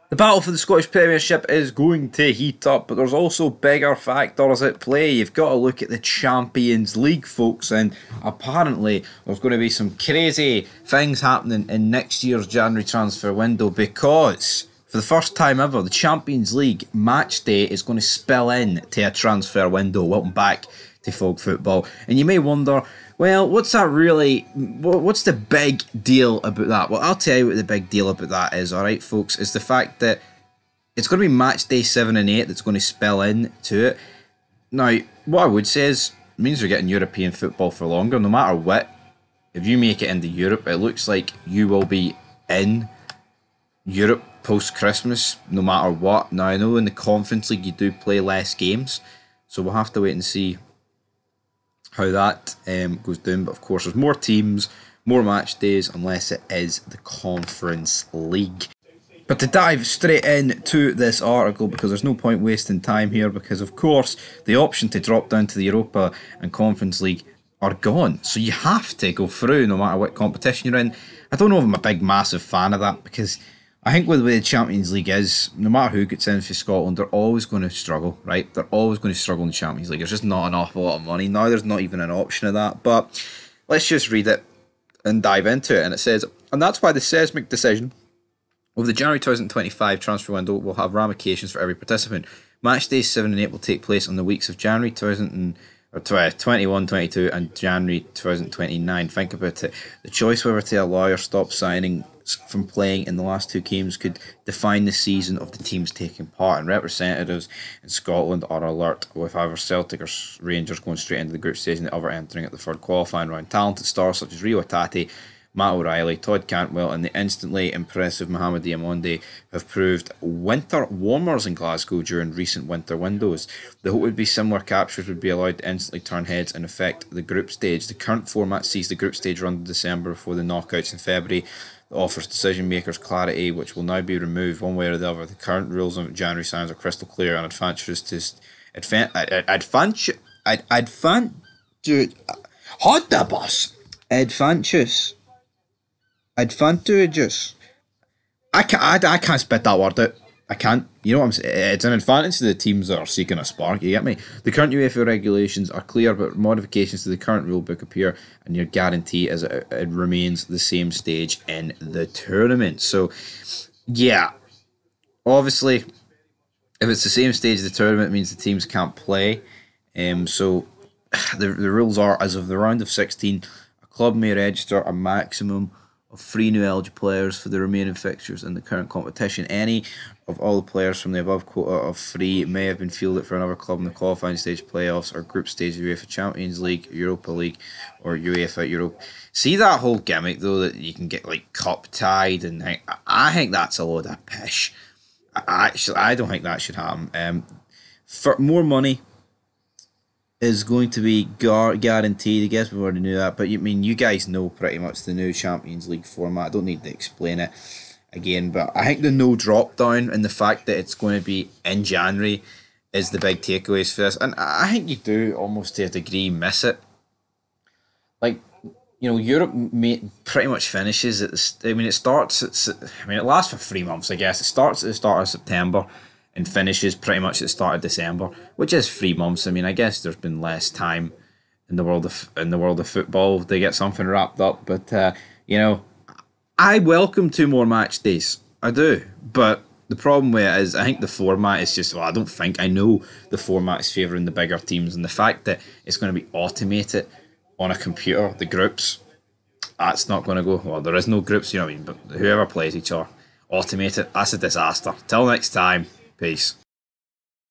The battle for the Scottish Premiership is going to heat up, but there's also bigger factors at play. You've got to look at the Champions League, folks, and apparently there's going to be some crazy things happening in next year's January transfer window because for the first time ever, the Champions League match day is going to spill in to a transfer window. Welcome back to Folk Football. And you may wonder, well, what's that really? What's the big deal about that? Well, I'll tell you what the big deal about that is, alright, folks, is the fact that it's going to be match day 7 and 8 that's going to spill in to it. Now, what I would say is, it means you're getting European football for longer, no matter what. If you make it into Europe, it looks like you will be in Europe post-Christmas, no matter what. Now, I know in the Conference League you do play less games, so we'll have to wait and see how that goes down. But of course, there's more teams, more match days, unless it is the Conference League. But to dive straight into this article, because there's no point wasting time here, because of course the option to drop down to the Europa and Conference League are gone. So you have to go through no matter what competition you're in. I don't know if I'm a big massive fan of that, because I think with the way the Champions League is, no matter who gets in for Scotland, they're always going to struggle, right? They're always going to struggle in the Champions League. There's just not an awful lot of money. Now there's not even an option of that. But let's just read it and dive into it. And it says, and that's why the seismic decision of the January 2025 transfer window will have ramifications for every participant. Match days 7 and 8 will take place on the weeks of January 21, 22 and January 2029. Think about it. The choice whether to allow or stop signing from playing in the last two games could define the season of the teams taking part, and representatives in Scotland are alert with either Celtic or Rangers going straight into the group stage and the other entering at the third qualifying round. Talented stars such as Rio Hatate, Matt O'Reilly, Todd Cantwell and the instantly impressive Mohamed Diamonde have proved winter warmers in Glasgow during recent winter windows. The hope would be similar captures would be allowed to instantly turn heads and affect the group stage. The current format sees the group stage run in December before the knockouts in February. It offers decision makers clarity, which will now be removed one way or the other. The current rules on January signs are crystal clear and advantageous to advantageous. I can't spit that word out. I can't. You know what I'm saying? It's an advantage to the teams that are seeking a spark. You get me? The current UEFA regulations are clear, but modifications to the current rulebook appear, and your guarantee is it remains the same stage in the tournament. So, yeah, obviously, if it's the same stage of the tournament, it means the teams can't play. So the rules are, as of the round of 16, a club may register a maximum of 3 new eligible players for the remaining fixtures in the current competition. Any of all the players from the above quota of 3 may have been fielded for another club in the qualifying stage playoffs or group stage of UEFA Champions League, Europa League, or UEFA Europe. See that whole gimmick though that you can get like cup tied, and I think that's a load of pish. I don't think that should happen. For more money is going to be guaranteed. I guess we already knew that, but you guys know pretty much the new Champions League format. I don't need to explain it again, but I think the no drop down and the fact that it's going to be in January is the big takeaways for this. And I think you do almost to a degree miss it. Like, Europe pretty much finishes at the. It starts. It lasts for 3 months. I guess it starts at the start of September and finishes pretty much at the start of December, which is 3 months. I guess there's been less time in the world of football to get something wrapped up, but I welcome 2 more match days. I do, but the problem with it is I think the format is just. Well, I know the format is favouring the bigger teams, and the fact that it's going to be automated on a computer, the groups, that's not going to go. Well, there is no groups, but whoever plays each other, automated. That's a disaster. Till next time. Peace.